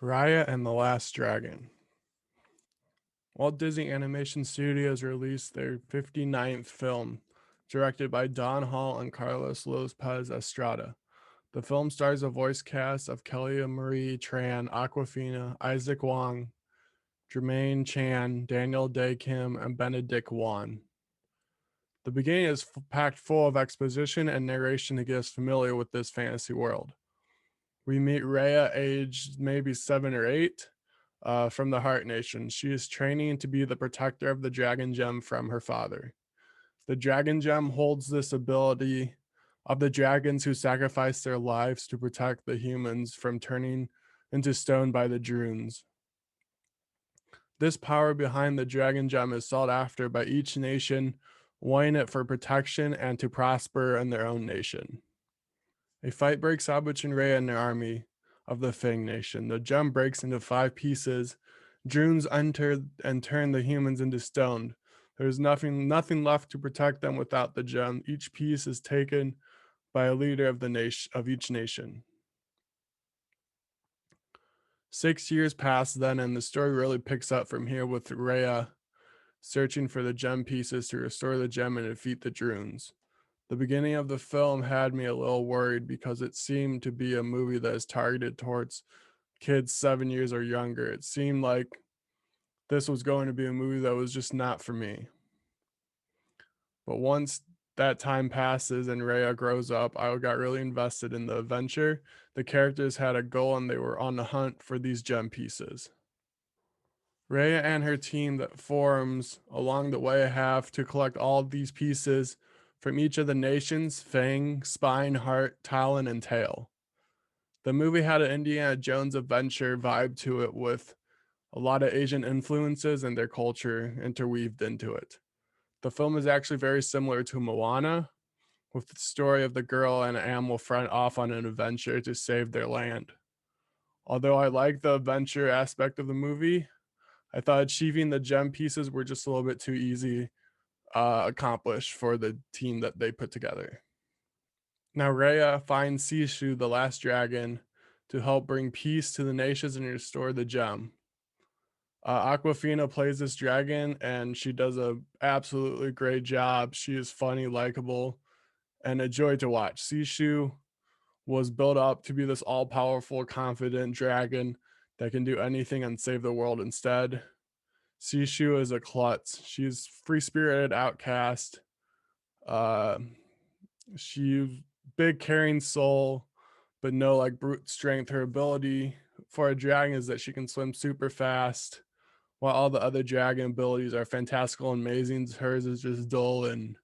Raya and the Last Dragon. Walt Disney Animation Studios released their 59th film, directed by Don Hall and Carlos Lopez Estrada. The film stars a voice cast of Kelly Marie Tran, Awkwafina, Isaac Wang, Jermaine Chan, Daniel Day Kim, and Benedict Wong. The beginning is packed full of exposition and narration to get us familiar with this fantasy world. We meet Raya, aged maybe 7 or 8, from the Heart Nation. She is training to be the protector of the Dragon Gem from her father. The Dragon Gem holds this ability of the dragons who sacrifice their lives to protect the humans from turning into stone by the Drunes. This power behind the Dragon Gem is sought after by each nation, wanting it for protection and to prosper in their own nation. A fight breaks out between Raya and the army of the Fang Nation. The gem breaks into 5 pieces. Drunes enter and turn the humans into stone. There's nothing left to protect them without the gem. Each piece is taken by a leader of the nation of each nation. 6 years pass then, and the story really picks up from here with Raya searching for the gem pieces to restore the gem and defeat the Drunes. The beginning of the film had me a little worried because it seemed to be a movie that is targeted towards kids 7 years or younger. It seemed like this was going to be a movie that was just not for me. But once that time passes and Rhea grows up, I got really invested in the adventure. The characters had a goal and they were on the hunt for these gem pieces. Rhea and her team that forms along the way have to collect all of these pieces from each of the nations: Fang, Spine, Heart, Talon, and Tail. The movie had an Indiana Jones adventure vibe to it with a lot of Asian influences and their culture interweaved into it. The film is actually very similar to Moana, with the story of the girl and an animal friend off on an adventure to save their land. Although I like the adventure aspect of the movie, I thought achieving the gem pieces were just a little bit too easy accomplished for the team that they put together. Now Rhea finds Sishu, the last dragon, to help bring peace to the nations and restore the gem. Awkwafina plays this dragon, and she does a absolutely great job. She is funny, likable, and a joy to watch. Sishu was built up to be this all-powerful, confident dragon that can do anything and save the world instead. Sishu is a klutz. She's free-spirited outcast. Uh, she big caring soul, but no like brute strength. Her ability for a dragon is that she can swim super fast, while all the other dragon abilities are fantastical and amazing. Hers is just dull and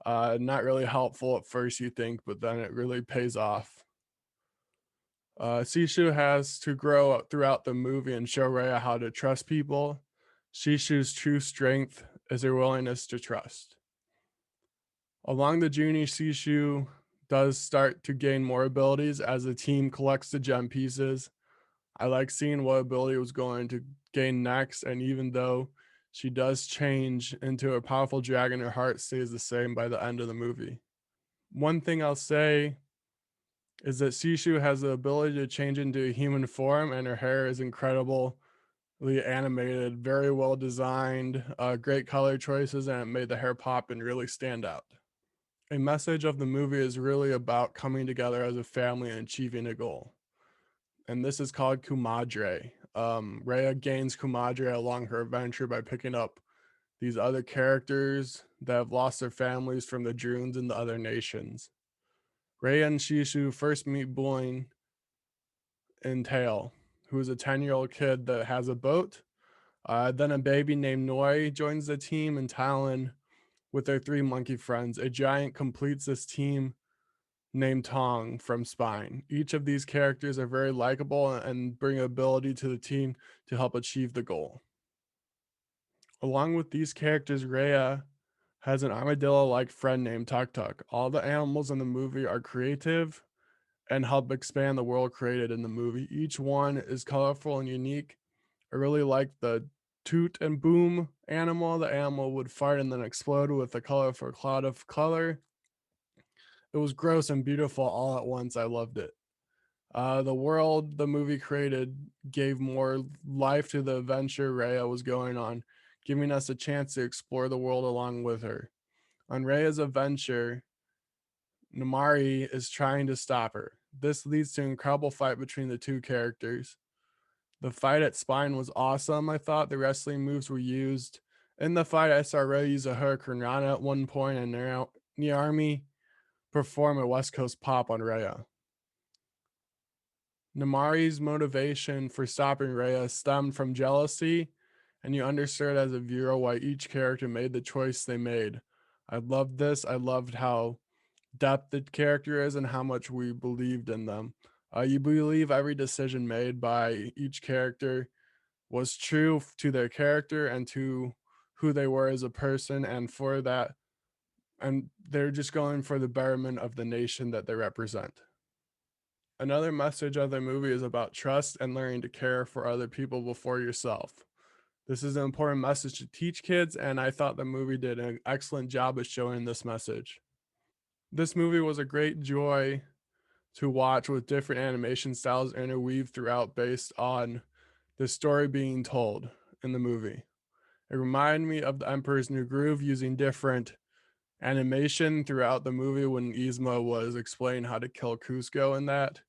not really helpful at first, you think, but then it really pays off. Sishu has to grow up throughout the movie and show Rhea how to trust people. Shishu's true strength is her willingness to trust. Along the journey, Sishu does start to gain more abilities as the team collects the gem pieces. I like seeing what ability was going to gain next, and even though she does change into a powerful dragon, her heart stays the same by the end of the movie. One thing I'll say is that Sishu has the ability to change into a human form, and her hair is incredibly animated, very well designed, great color choices, and it made the hair pop and really stand out. A message of the movie is really about coming together as a family and achieving a goal. And this is called Kumadre. Rhea gains Kumadre along her adventure by picking up these other characters that have lost their families from the Drunes and the other nations. Rhea and Shishu first meet Boing and Tail, who is a 10-year-old kid that has a boat. Then a baby named Noi joins the team, and Talon with their 3 monkey friends. A giant completes this team named Tong from Spine. Each of these characters are very likable and bring ability to the team to help achieve the goal. Along with these characters, Rhea has an armadillo-like friend named Tuk Tuk. All the animals in the movie are creative and help expand the world created in the movie. Each one is colorful and unique. I really like the toot and boom animal. The animal would fart and then explode with a colorful cloud of color. It was gross and beautiful all at once. I loved it. The world the movie created gave more life to the adventure Raya was going on, giving us a chance to explore the world along with her. On Raya's adventure, Namari is trying to stop her. This leads to an incredible fight between the two characters. The fight at Spine was awesome. I thought the wrestling moves were used. In the fight, I saw Raya use a Hurricane Rana at one point, and Niarmi perform a West Coast pop on Raya. Namari's motivation for stopping Raya stemmed from jealousy, and you understood as a viewer why each character made the choice they made. I loved this. I loved how depth the character is and how much we believed in them. You believe every decision made by each character was true to their character and to who they were as a person, and for that, and they're just going for the betterment of the nation that they represent. Another message of the movie is about trust and learning to care for other people before yourself. This is an important message to teach kids, and I thought the movie did an excellent job of showing this message. This movie was a great joy to watch with different animation styles interweaved throughout based on the story being told in the movie. It reminded me of The Emperor's New Groove using different animation throughout the movie when Yzma was explaining how to kill Cusco in that.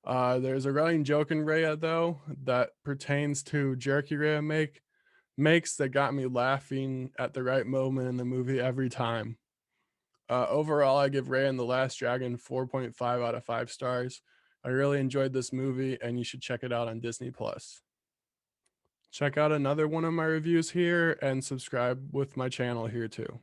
There's a running joke in Raya though that pertains to jerky Raya makes that got me laughing at the right moment in the movie every time. Overall, I give Raya and the Last Dragon 4.5 out of 5 stars. I really enjoyed this movie, and you should check it out on Disney Plus. Check out another one of my reviews here and subscribe with my channel here too.